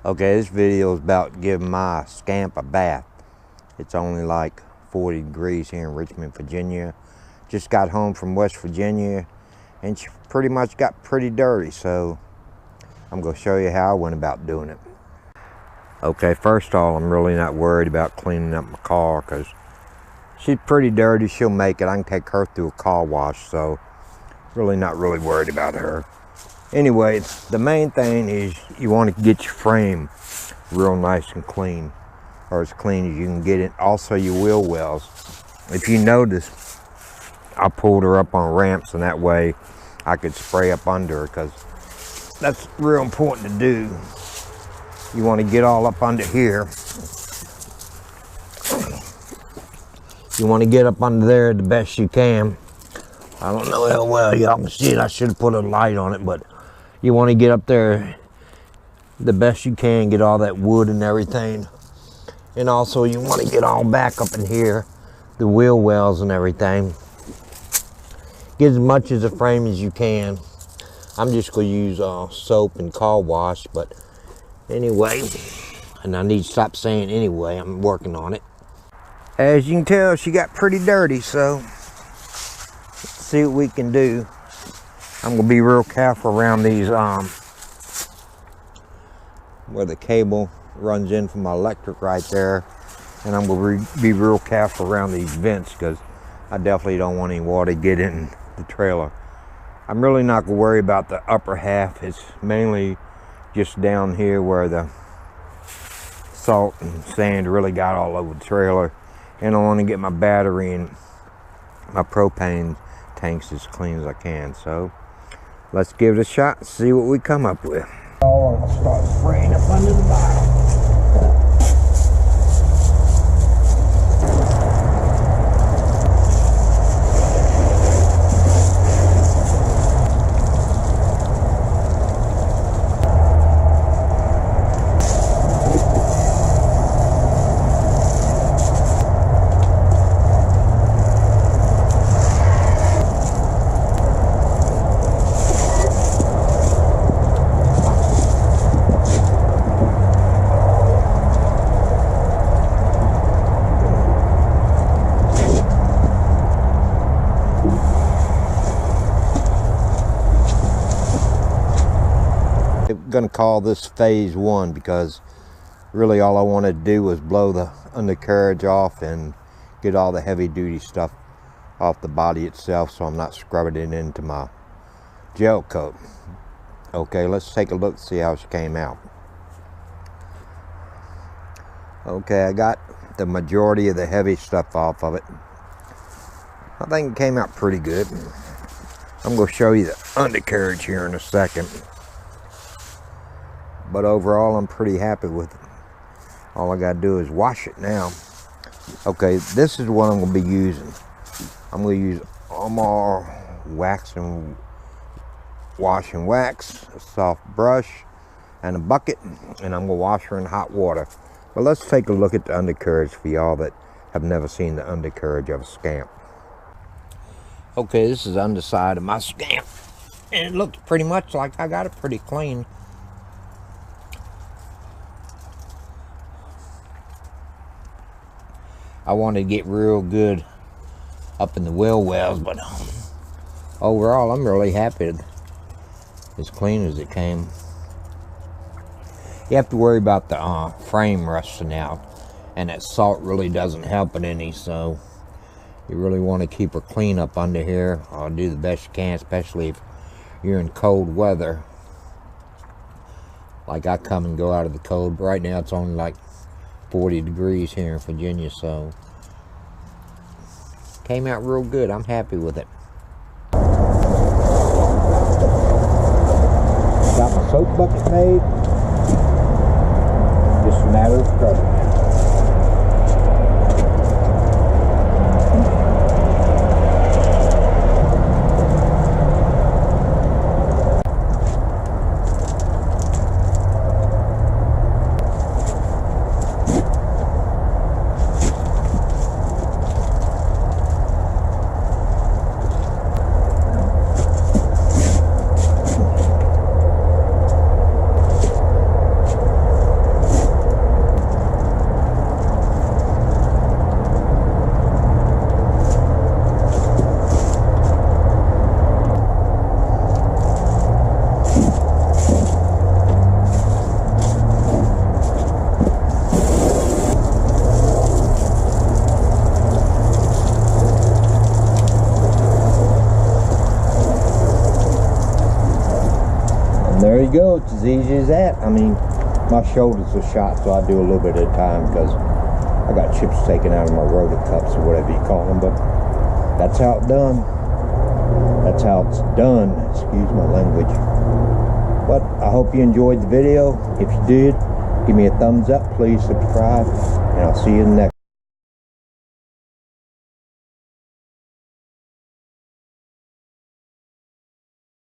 Okay, this video is about giving my Scamp a bath. It's only like 40 degrees here in Richmond, Virginia. Just got home from West Virginia and she pretty much got pretty dirty, so I'm gonna show you how I went about doing it. Okay, first of all, I'm really not worried about cleaning up my car because she's pretty dirty. She'll make it. I can take her through a car wash, so really not really worried about her. Anyway, the main thing is you want to get your frame real nice and clean, or as clean as you can get it. Also your wheel wells. If you notice, I pulled her up on ramps, and that way I could spray up under her, because that's real important to do. You want to get all up under here. You want to get up under there the best you can. I don't know how well y'all can see it. I should have put a light on it, but you want to get up there the best you can, get all that wood and everything. And also you want to get all back up in here, the wheel wells and everything. Get as much as a frame as you can. I'm just going to use soap and car wash, but anyway, and I need to stop saying anyway, I'm working on it. As you can tell, she got pretty dirty, so let's see what we can do. I'm gonna be real careful around these where the cable runs in from my electric right there, and I'm gonna be real careful around these vents because I definitely don't want any water to get in the trailer. I'm really not gonna worry about the upper half. It's mainly just down here where the salt and sand really got all over the trailer, and I want to get my battery and my propane tanks as clean as I can. So let's give it a shot and see what we come up with. Oh, I'm gonna start spraying up under the bottom. I'm gonna call this phase 1 because really all I wanted to do was blow the undercarriage off and get all the heavy duty stuff off the body itself, so I'm not scrubbing it into my gel coat. Okay, let's take a look and see how she came out. Okay, I got the majority of the heavy stuff off of it. I think it came out pretty good. I'm gonna show you the undercarriage here in a second. But overall, I'm pretty happy with it. All I gotta do is wash it now. Okay, this is what I'm gonna be using. I'm gonna use Armor wax and wash and wax, a soft brush, and a bucket, and I'm gonna wash her in hot water. But let's take a look at the undercarriage for y'all that have never seen the undercarriage of a Scamp. Okay, this is the underside of my Scamp, and it looks pretty much like I got it pretty clean. I wanted to get real good up in the wheel wells, but overall I'm really happy. As clean as it came. You have to worry about the frame rusting out, and that salt really doesn't help it any, so you really want to keep her clean up under here, or do the best you can, especially if you're in cold weather. Like I come and go out of the cold, but right now it's only like 40 degrees here in Virginia, so came out real good. I'm happy with it. Got my soap bucket made. Just a matter of scrubbing now. And there you go. It's as easy as that. I mean, my shoulders are shot, so I do a little bit at a time because I got chips taken out of my rotor cups or whatever you call them. But that's how it's done. That's how it's done. Excuse my language. But I hope you enjoyed the video. If you did, give me a thumbs up. Please subscribe. And I'll see you in the next.